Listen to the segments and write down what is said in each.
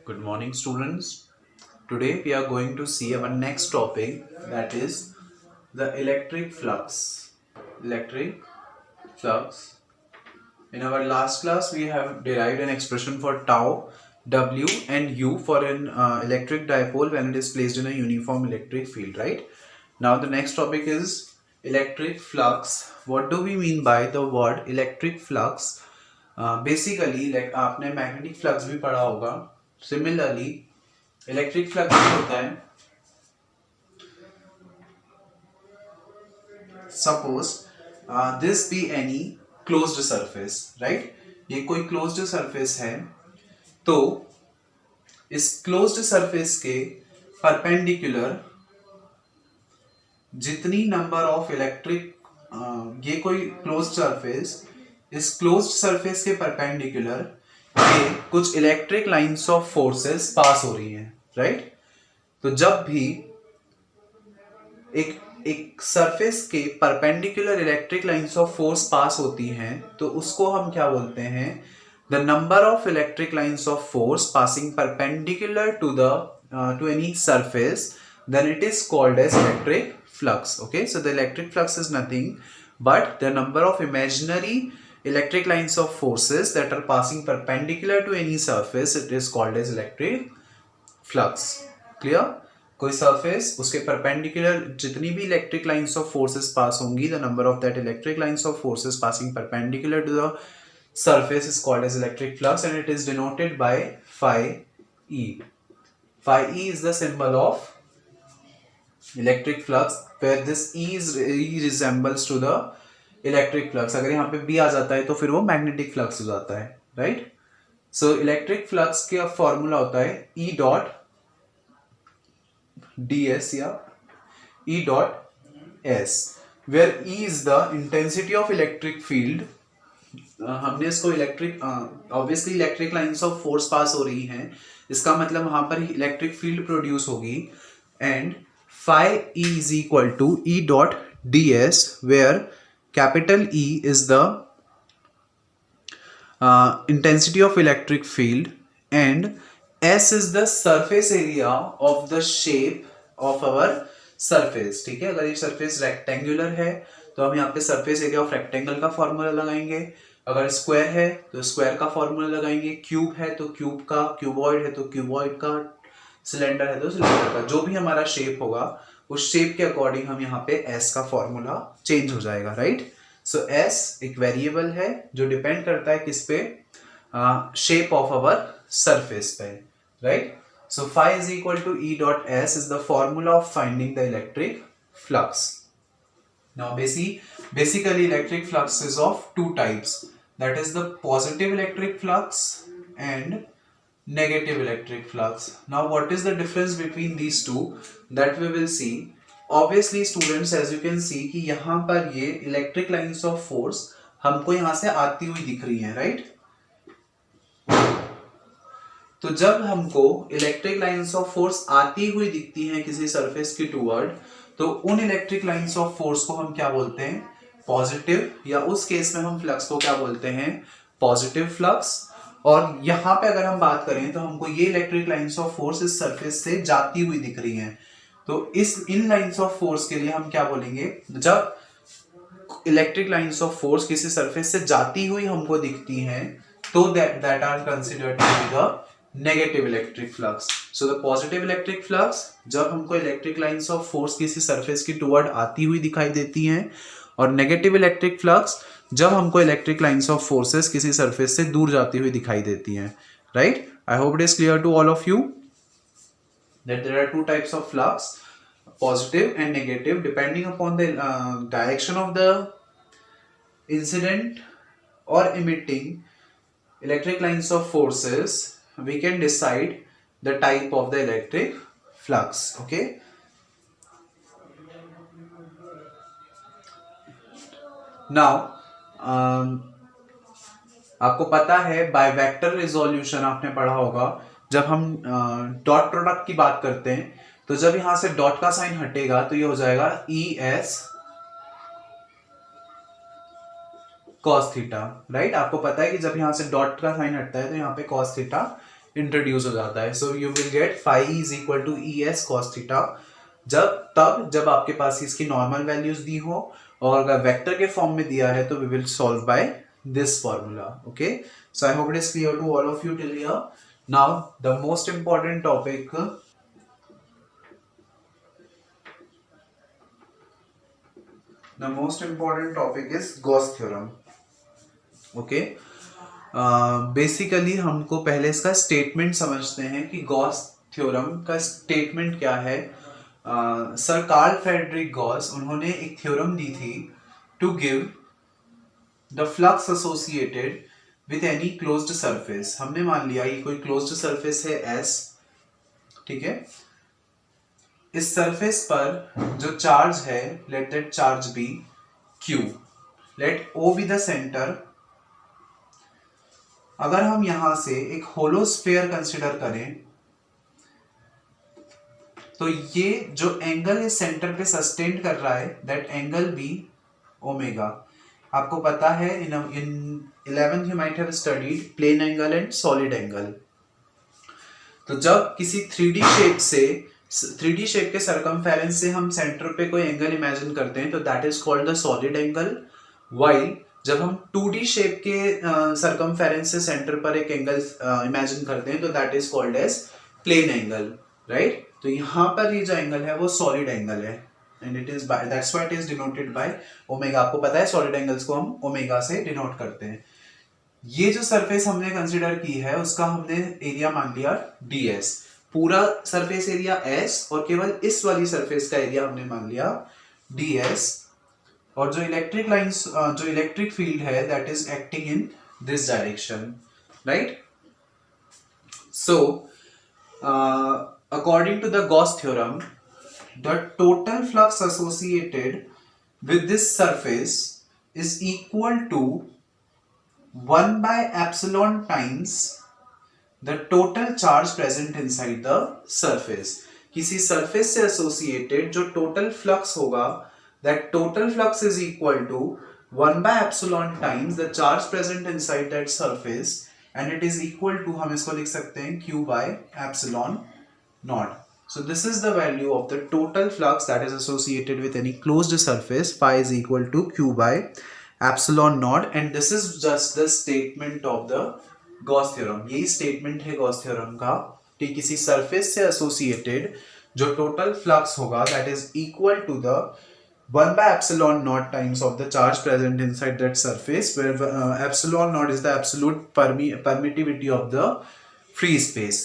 Good morning, students. Today we are going to see our next topic, that is the electric flux. Electric flux. In our last class, we have derived an expression for tau, W, and U for an electric dipole when it is placed in a uniform electric field, right? Now, the next topic is electric flux. What do we mean by the word electric flux? Basically, like आपने magnetic flux भी पढ़ा होगा. Similarly, electric flux होता है. Suppose this be any closed surface, right. ये कोई closed surface है, तो इस क्लोज्ड सरफेस के परपेंडिकुलर जितनी नंबर ऑफ इलेक्ट्रिक ये कोई क्लोज्ड सरफेस, इस क्लोज्ड सरफेस के परपेंडिकुलर ये कुछ इलेक्ट्रिक लाइंस ऑफ फोर्सेस पास हो रही हैं, राइट. तो जब भी एक सरफेस के perpendicular electric lines of force pass होती हैं, तो उसको हम क्या बोलते हैं? The number of electric lines of force passing perpendicular to any surface, then it is called as electric flux. Okay, so the electric flux is nothing but the number of imaginary electric lines of forces that are passing perpendicular to any surface. It is called as electric flux. Clear? कोई surface, उसके perpendicular जितनी भी electric lines of forces पास होंगी, the number of that electric lines of forces passing perpendicular to the surface is called as electric flux, and it is denoted by phi E. Phi E is the symbol of electric flux, where this E resembles to the electric flux. अगर यहाँ पे B आ जाता है तो फिर वो magnetic flux हो जाता है, right? So electric flux का फॉर्मूला होता है E dot ds या E dot s, where E is the intensity of electric field. हमने इसको electric, obviously electric lines of force pass हो रही हैं, इसका मतलब वहां पर इलेक्ट्रिक फील्ड प्रोड्यूस होगी. And phi E is equal to E dot ds, where capital E is the intensity of electric field and S is the surface area of the shape of our surface. ठीक है, अगर ये surface rectangular है तो हम यहाँ पे surface area of rectangle का फॉर्मूला लगाएंगे. अगर स्क्वायर है तो स्क्वायर का फॉर्मूला लगाएंगे. क्यूब है तो क्यूब का, क्यूबॉइड है तो क्यूबॉइड का, सिलेंडर है तो सिलेंडर का. जो भी हमारा शेप होगा उस शेप के अकॉर्डिंग हम यहाँ पे एस का फॉर्मूला चेंज हो जाएगा, राइट. सो एस एक वेरिएबल है जो डिपेंड करता है किस पे? शेप ऑफ अवर सरफेस पे, right. So phi is equal to E dot S is the formula of finding the electric flux. Now basically electric flux is of two types, that is the positive electric flux and negative electric flux. Now what is the difference between these two, that we will see. Obviously students, as you can see कि यहाँ पर ये electric lines of force हमको यहाँ से आती हुई दिख रही हैं, राइट. तो जब हमको इलेक्ट्रिक लाइंस ऑफ फोर्स आती हुई दिखती हैं किसी सरफेस की टूवर्ड, तो उन इलेक्ट्रिक लाइंस ऑफ फोर्स को हम क्या बोलते हैं? पॉजिटिव, या उस केस में हम फ्लक्स को क्या बोलते हैं? Positive flux. और यहाँ पे अगर हम बात करें तो हमको ये इलेक्ट्रिक लाइंस ऑफ फोर्स इस सरफेस से जाती हुई दिख रही हैं, तो इन लाइंस ऑफ फोर्स के लिए हम क्या बोलेंगे? जब इलेक्ट्रिक लाइंस ऑफ फोर्स किसी सरफेस से जाती हुई हमको दिखती हैं, तो that are considered to be the negative electric flux. So the positive electric flux, जब हमको इलेक्ट्रिक लाइंस ऑफ फोर्स किसी सरफेस की टुवर्ड आती हुई दिखाई देती हैं, और नेगेटिव इलेक्ट्रिक फ्लक्स जब हमको इलेक्ट्रिक लाइंस ऑफ फोर्सेस किसी सरफेस से दूर जाती हुई दिखाई देती हैं, right. I hope it is clear to all of you that there are two types of flux, positive and negative, depending upon the direction of the incident or emitting electric lines of forces, we can decide the type of the electric flux. Okay, now आपको पता है बाइवेक्टर resolution आपने पढ़ा होगा. जब हम dot product की बात करते हैं, तो जब यहां से डॉट का साइन हटेगा तो ये हो जाएगा ई एस कॉस थीटा, राइट. आपको पता है कि जब यहां से डॉट का साइन हटता है तो यहाँ पे कॉस थीटा इंट्रोड्यूस हो जाता है. So you will get phi is equal to E S cos theta. जब आपके पास इसकी नॉर्मल वैल्यूज दी हो और अगर वेक्टर के फॉर्म में दिया है तो we will solve by this formula. Okay, so I hope it is clear to all of you till here. Now the most important topic, is Gauss theorem. Okay, basically हमको पहले इसका statement समझते हैं कि गॉस थ्योरम का statement क्या है. Sir Karl Frederick Gauss, उन्होंने एक थ्योरम दी थी to give the flux associated with any closed surface. हमने मान लिया ये कोई क्लोज्ड सरफेस है S, ठीक है. इस सरफेस पर जो चार्ज है, let that charge be Q, let O be the centre. अगर हम यहां से एक होलो स्फीयर कंसिडर करें तो ये जो एंगल इस सेंटर पे सस्टेन कर रहा है, दैट एंगल बी ओमेगा. आपको पता है in 11th you might have studied plane angle and solid angle. तो जब किसी 3D शेप के सरकमफेरेंस से हम सेंटर पे कोई एंगल इमेजिन करते हैं तो that is called the solid angle. While जब हम 2D शेप के सरकमफेरेंस से सेंटर पर एक एंगल इमेजिन करते हैं तो that is called as plane angle, right. तो यहाँ पर ये जो एंगल है वो सॉलिड एंगल है and it is that's why it is denoted by omega. आपको पता है सॉलिड एंगल्स को हम ओमेगा से डिनोट करते हैं. ये जो सरफेस हमने कंसिडर की है उसका हमने एरिया मान लिया ds. पूरा सरफेस एरिया S और केवल इस वाली सरफेस का एरिया हमने मान लिया ds. और जो इलेक्ट्रिक लाइंस, जो इलेक्ट्रिक फील्ड है that is acting in this direction, right. So according to the Gauss theorem, the total flux associated with this surface is equal to 1 by epsilon times the total charge present inside the surface. किसी surface से associated जो total flux होगा, that total flux is equal to 1 by epsilon times the charge present inside that surface and it is equal to, हम इसको लिख सकते हैं Q by epsilon naught. So this is the value of the total flux that is associated with any closed surface. Phi is equal to Q by epsilon naught and this is just the statement of the Gauss theorem. यही statement है Gauss theorem का कि किसी surface से associated जो total flux होगा that is equal to the 1 by epsilon naught times of the charge present inside that surface, where epsilon naught is the absolute permittivity of the free space.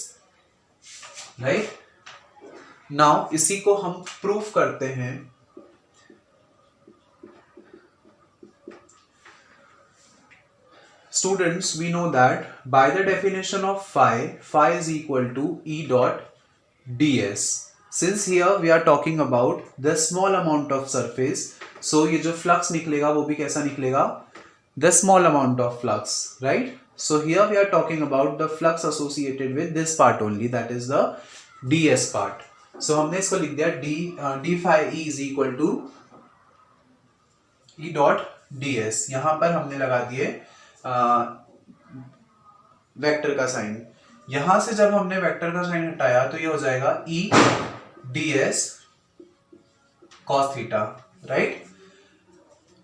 Right. Now इसी को हम proof करते हैं. Students, we know that by the definition of phi is equal to E dot ds. Since here we are talking about the small amount of surface, so ये जो flux निकलेगा वो भी कैसा निकलेगा, the small amount of flux, right. So here we are talking about the flux associated with this part only, that is the ds part. So हमने इसको लिख दिया d phi e is equal to E dot ds. यहाँ पर हमने लगा दिए vector का साइन. यहां से जब हमने वेक्टर का साइन हटाया तो ये हो जाएगा E ds cos theta, right.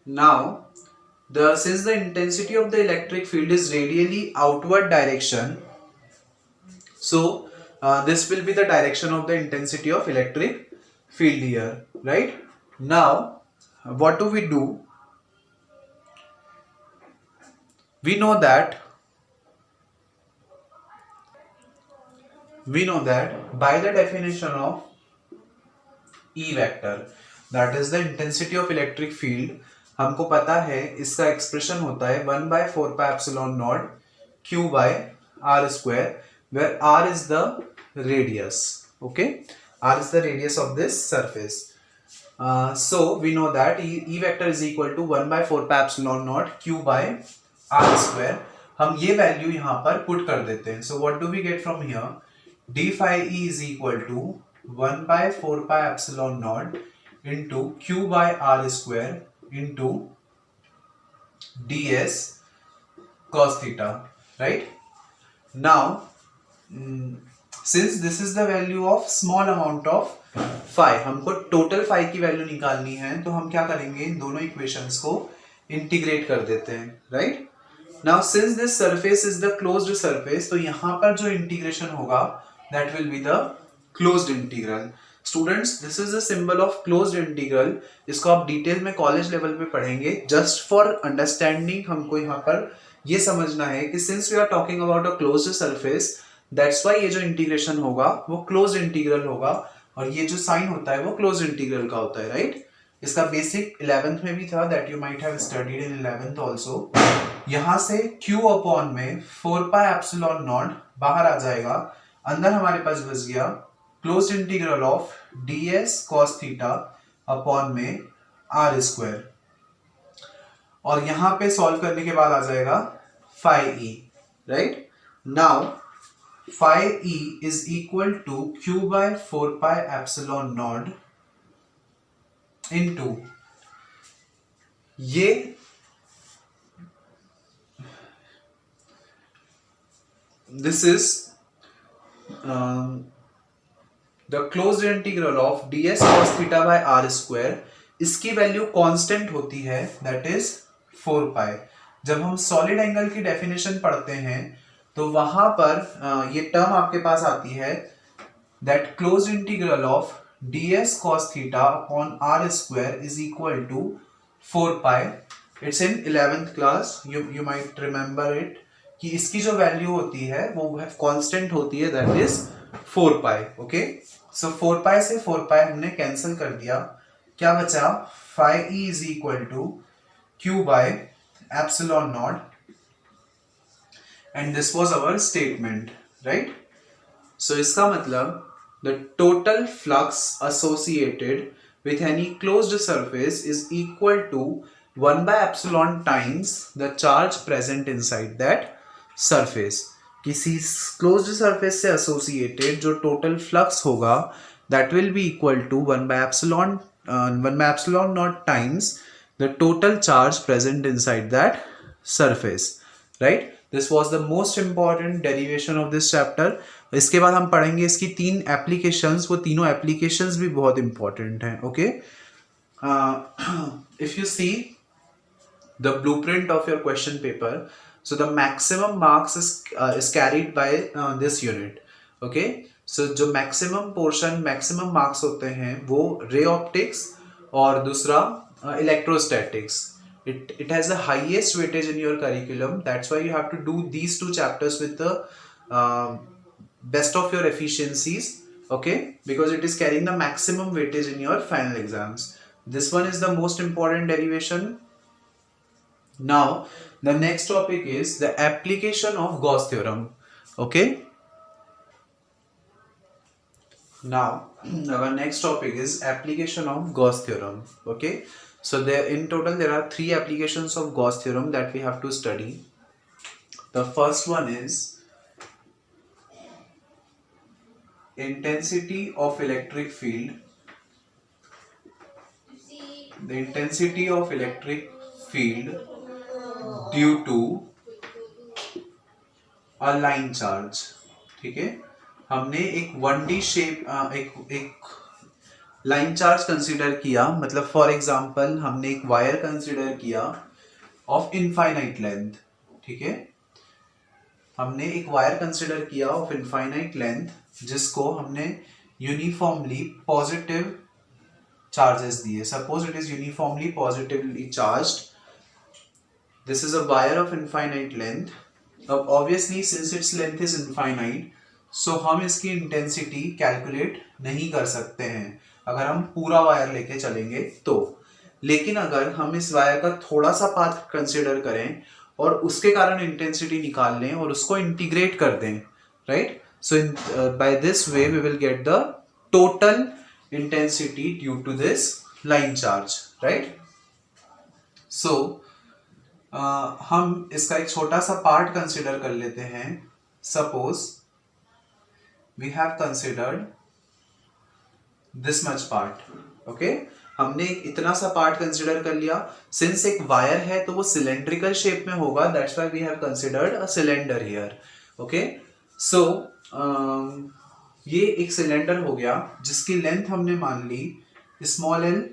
Now since the intensity of the electric field is radially outward direction, so this will be the direction of the intensity of electric field here, right. Now what do? We know that by the definition of E vector, that is the intensity of electric field, हमको पता है इसका expression होता है 1 by 4 pi epsilon naught Q by r square, where r is the radius. Okay, r is the radius of this surface. So we know that E vector is equal to 1 by 4 pi epsilon naught Q by r square. हम ये value यहाँ पर put कर देते हैं. So what do we get from here? d phi E is equal to 1 by 4 pi epsilon naught into Q by r square into ds cos theta, right. Now since this is the value of small amount of phi, हमको total phi की value निकालनी है, तो हम क्या करेंगे, इन दोनों equations को इंटीग्रेट कर देते हैं, right. Now since this surface is the closed surface, तो यहां पर जो इंटीग्रेशन होगा that will be the closed integral. Students, this is the symbol of closed integral. इसको आप डिटेल में कॉलेज लेवल पे पढ़ेंगे। जस्ट फॉर अंडरस्टैंडिंग हमको यहाँ पर ये समझना है कि since we are talking about a closed surface, that's why ये जो इंटीग्रेशन होगा वो क्लोज्ड इंटीग्रल होगा, और ये जो साइन होता है वो क्लोज्ड इंटीग्रल का होता है, राइट। इसका बेसिक 11th में भी था, that you might have studied in 11th also. यहां से q अपॉन में 4 पाई एप्सिलॉन नॉट बाहर आ जाएगा, अंदर हमारे पास बच गया closed integral of ds cos theta upon में r स्क्वायर, और यहां पे सॉल्व करने के बाद आ जाएगा phi e, right. Now phi e is equal to q by 4 pi epsilon naught into ये this is the closed integral of ds cos theta by r square. इसकी वैल्यू कांस्टेंट होती है, दैट इज 4 पाई। जब हम solid angle की definition पढ़ते हैं तो वहां पर ये टर्म आपके पास आती है, that closed integral of ds cos theta upon r square is equal to 4 pi. It's in 11th class, you might remember it, कि इसकी जो वैल्यू होती है वो कांस्टेंट होती है, that is 4 pi. Okay, so 4 pi से 4 पाई हमने कैंसिल कर दिया, क्या बचा, phi e is equal to q by epsilon naught, and this was our statement, right. So इसका मतलब the total flux associated with any closed surface is equal to 1 by epsilon times the charge present inside that surface। किसी closed surface से associated जो total flux होगा that will be equal to 1 by epsilon naught times the total charge present inside that surface, right। This was the most important derivation of this chapter। इसके बाद हम पढ़ेंगे इसकी 3 applications, वो तीनों एप्लीकेशंस भी बहुत इंपॉर्टेंट हैं। Okay, if you see the blueprint of your question paper, so the maximum marks is carried by this unit. Okay, so जो मैक्सिमम पोर्शन, मैक्सिमम मार्क्स होते हैं वो रे ऑप्टिक्स और दूसरा electrostatics. It has the highest weightage in your curriculum. That's why you have to do these 2 chapters with the best of your efficiencies, okay, because it is carrying the maximum weightage in your final exams. This one is the most important derivation. Now the next topic is the application of Gauss theorem. Okay, now our next topic is application of Gauss theorem. Okay, so there in total there are 3 applications of Gauss theorem that we have to study. The first one is intensity of electric field. The intensity of electric field due to a line charge। ठीक है, हमने एक 1D shape, एक line charge consider किया, मतलब for example हमने एक wire consider किया ऑफ इनफाइनाइट लेंथ। ठीक है, हमने एक वायर कंसीडर किया ऑफ इनफाइनाइट लेंथ जिसको हमने यूनिफॉर्मली पॉजिटिव चार्जेस दिए। Suppose it is uniformly positively charged. This is a wire of infinite length. अब obviously since its length is infinite, so हम इसकी इंटेंसिटी कैलकुलेट नहीं कर सकते हैं अगर हम पूरा वायर लेके चलेंगे तो। लेकिन अगर हम इस वायर का थोड़ा सा पाथ कंसीडर करें और उसके कारण इंटेंसिटी निकाल लें और उसको इंटीग्रेट कर दें, right, so by this way we will get the total intensity due to this line charge, right. So हम इसका एक छोटा सा पार्ट कंसीडर कर लेते हैं। Suppose we have considered this much part. Okay, हमने इतना सा पार्ट कंसीडर कर लिया। सिंस एक वायर है तो वो सिलेंड्रिकल शेप में होगा, that's why we have considered a cylinder here. Okay, so ये एक सिलेंडर हो गया जिसकी लेंथ हमने मान ली स्मॉल एल,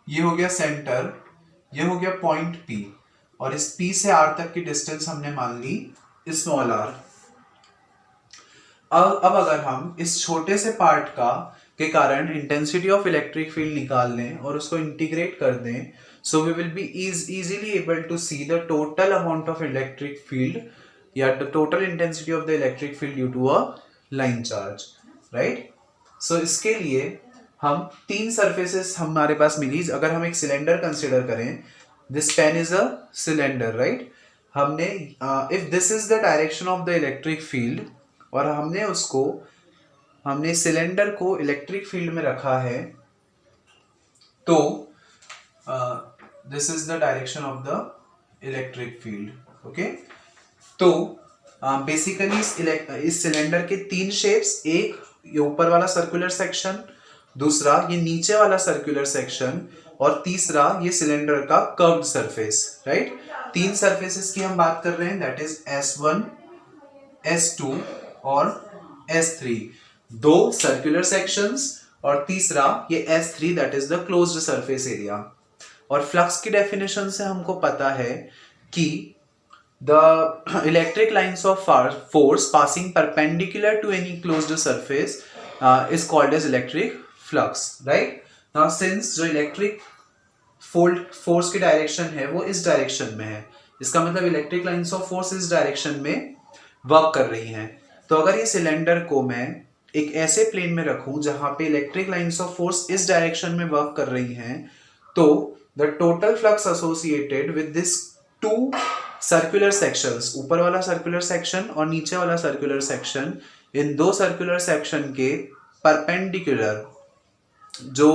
ये हो गया सेंटर, ये हो गया पॉइंट पी, और इस पी से आर तक की डिस्टेंस हमने मान ली स्मॉल आर। अब अगर हम इस छोटे से पार्ट के कारण इंटेंसिटी ऑफ इलेक्ट्रिक फील्ड निकाल लें और उसको इंटीग्रेट कर दें, so we will be easily able to see the total amount of electric field या the total intensity of the electric field due to a line charge, right. So इसके लिए हम तीन सरफेसेस हमारे पास मिली। अगर हम एक सिलेंडर कंसिडर करें, this pen is a cylinder, right. हमने if this is the direction of the electric field और हमने सिलेंडर को इलेक्ट्रिक फील्ड में रखा है, तो this is the direction of the electric field, okay. तो बेसिकली इस सिलेंडर के तीन शेप्स, एक ये ऊपर वाला सर्कुलर सेक्शन, दूसरा ये नीचे वाला सर्कुलर सेक्शन, और तीसरा ये सिलेंडर का कर्व्ड सरफेस, राइट। तीन सरफेसेस की हम बात कर रहे हैं, दैट इज S1, S2 और S3, दो सर्कुलर सेक्शंस, और तीसरा ये S3 that is the closed surface area. और फ्लक्स की डेफिनेशन से हमको पता है कि the electric lines of force passing perpendicular to any closed surface is called as electric flux, right? Now since जो electric force की डायरेक्शन है वो इस डायरेक्शन में है, इसका मतलब इलेक्ट्रिक लाइंस ऑफ फोर्स इस डायरेक्शन में वर्क कर रही हैं। तो अगर ये सिलेंडर को मैं एक ऐसे प्लेन में रखूं जहां पे इलेक्ट्रिक लाइंस ऑफ फोर्स इस डायरेक्शन में वर्क कर रही हैं, तो the total flux associated with this two circular sections, ऊपर वाला सर्कुलर सेक्शन और नीचे वाला सर्कुलर सेक्शन, इन दो सर्कुलर सेक्शन के परपेंडिकुलर जो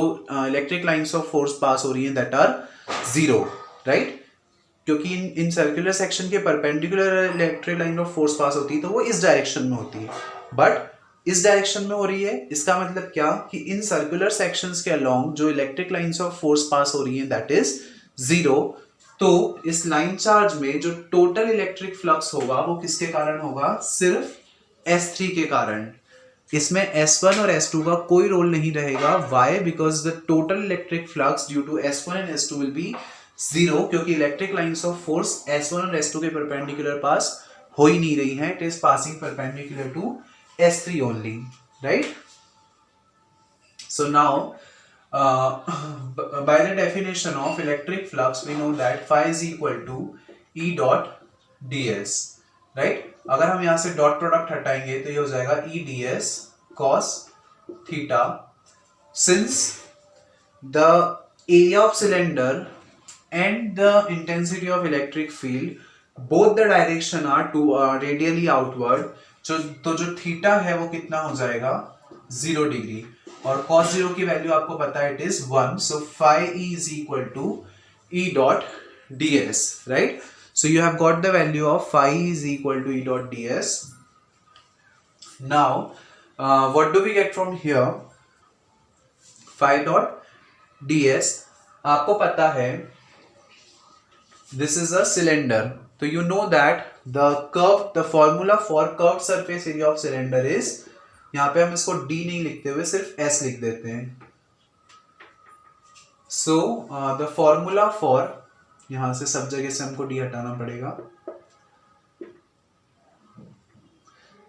electric lines of force pass हो रही हैं दैट आर जीरो, राइट। क्योंकि इन सर्कुलर सेक्शन के perpendicular electric line of force pass होती है तो वो इस डायरेक्शन में होती है, बट इस डायरेक्शन में हो रही है। इसका मतलब क्या कि इन सर्कुलर सेक्शंस के अलोंग जो electric lines of force pass हो रही है दैट इज जीरो। तो इस लाइन चार्ज में जो टोटल इलेक्ट्रिक फ्लक्स होगा वो किसके कारण होगा? सिर्फ S3 के कारण। इसमें S1 और S2 का कोई रोल नहीं रहेगा। Why? Because the total electric flux due to S1 and S2 will be zero, क्योंकि electric lines of force S1 और S2 के परपेंडिकुलर पास हो ही नहीं रही है। It is passing perpendicular to S3 only, right. So now by the definition of electric flux we know that phi is equal to E dot ds, right? अगर हम यहाँ से डॉट प्रोडक्ट हटाएंगे तो ये हो जाएगा E ds cos theta. Since the area of cylinder and the intensity of electric field both the direction are to radially outward, तो जो थीटा है वो कितना हो जाएगा? 0 डिग्री। और cos 0 की वैल्यू आपको पता है, it is 1, so phi e is equal to E dot ds, right? So you have got the value of phi e is equal to E dot ds. Now what do we get from here? Phi dot ds आपको पता है this is a cylinder, so you know that the formula for curved surface area of cylinder is, यहाँ पे हम इसको D नहीं लिखते हुए सिर्फ S लिख देते हैं। सो द फॉर्मूला फॉर, यहां से सब जगह से हमको D हटाना पड़ेगा।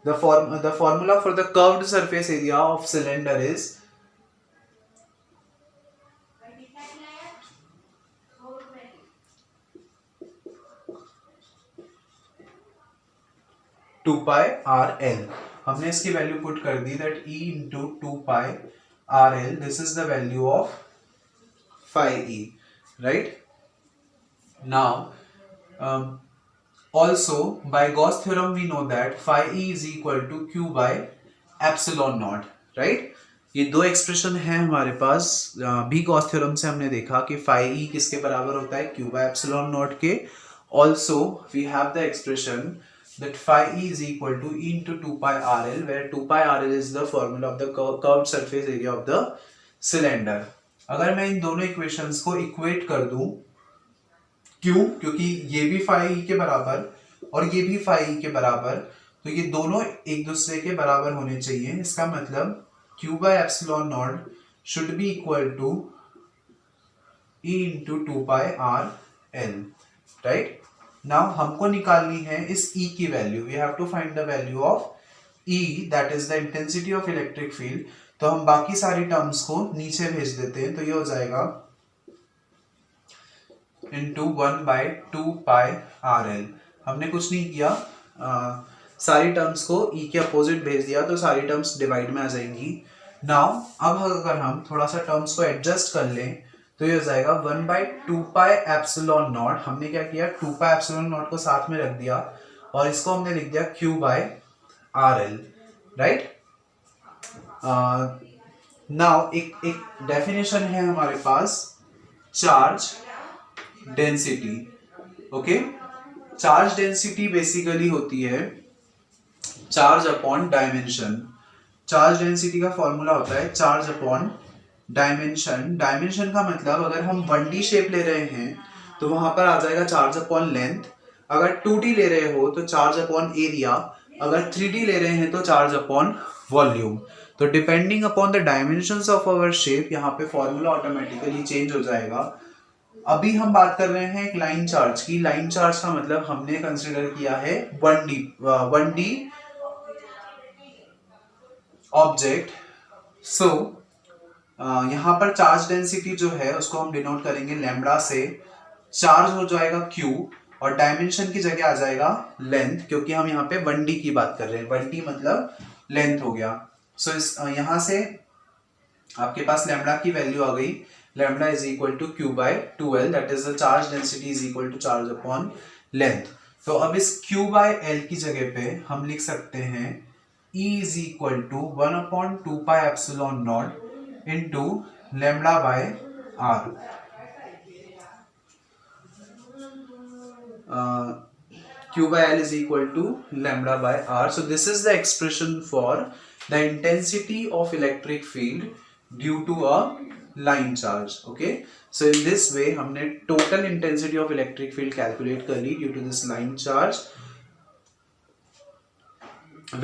The formula for the curved surface area of cylinder is two pi r l. हमने इसकी वैल्यू पुट कर दी, that E into 2 pi r l, this is the value of phi e, right? Now also by Gauss theorem we know that phi e is equal to q by epsilon naught, right? ये दो expression है हमारे पास, भी Gauss theorem से हमने देखा कि phi e किसके बराबर होता है? q by epsilon naught के। Also we have the expression that phi e is equal to E into 2 pi RL, where 2 pi RL is the formula of the curved surface area of the cylinder. अगर मैं इन दोनों equations को equate कर दूं, क्यों? क्योंकि ये भी phi e के बराबर और ये भी phi e के बराबर, तो ये दोनों एक दूसरे के बराबर होने चाहिए। इसका मतलब q by epsilon naught should be equal to e into 2 pi r l, right? Now हमको निकालनी है इस e की value. We have to find the value of e, that is the intensity of electric field। तो हम बाकी सारी terms को नीचे भेज देते हैं, तो ये हो जाएगा into 1 by 2 pi r l। हमने कुछ नहीं किया, सारी टर्म्स को e के अपोजिट भेज दिया तो सारी टर्म्स डिवाइड में आ जाएंगी। नाउ अब अगर हम थोड़ा सा टर्म्स को एडजस्ट कर लें तो ये हो जाएगा 1 by 2 pi epsilon naught। हमने क्या किया, 2 pi epsilon naught को साथ में रख दिया और इसको हमने लिख दिया q by rl, राइट। नाउ एक डेफिनेशन है हमारे पास, charge density. Okay, charge density basically होती है charge upon dimension. Charge density का फॉर्मूला होता है चार्ज अपॉन डायमेंशन। डायमेंशन का मतलब अगर हम 1D शेप ले रहे हैं तो वहां पर आ जाएगा चार्ज अपॉन लेंथ, अगर 2D ले रहे हो तो चार्ज अपॉन एरिया, अगर 3D ले रहे हैं तो चार्ज अपॉन वॉल्यूम। तो depending upon the dimensions of our shape यहाँ पे फॉर्मूला ऑटोमेटिकली चेंज हो जाएगा। अभी हम बात कर रहे हैं एक लाइन चार्ज की। लाइन चार्ज का मतलब हमने कंसिडर किया है 1D ऑब्जेक्ट। सो यहाँ पर चार्ज डेंसिटी जो है उसको हम डिनोट करेंगे लैम्बडा से। चार्ज हो जाएगा Q और डायमेंशन की जगह आ जाएगा लेंथ, क्योंकि हम यहाँ पे 1D की बात कर रहे हैं। 1D मतलब लेंथ हो गया। सो इस यहाँ से आपके पास लैम्बडा की वैल्यू आ गई, lambda is equal to Q by 2L, that is the charge density is equal to charge upon length. तो अब इस Q by L की जगह पे हम लिख सकते हैं E is equal to 1 upon 2 pi epsilon naught into lambda by r। Q by L is equal to lambda by r। So this is the expression for the intensity of electric field due to a line charge। Okay, so in this way हमने total intensity of electric field calculate कर ली due to this line charge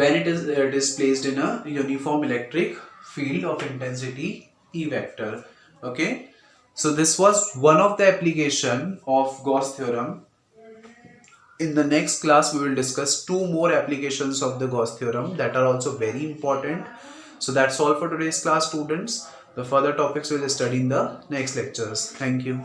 when it is placed in a uniform electric field of intensity E vector। Okay, so this was one of the application of Gauss theorem। In the next class we will discuss 2 more applications of the Gauss theorem that are also very important। So that's all for today's class, students. The further topics we will study in the next lectures. Thank you.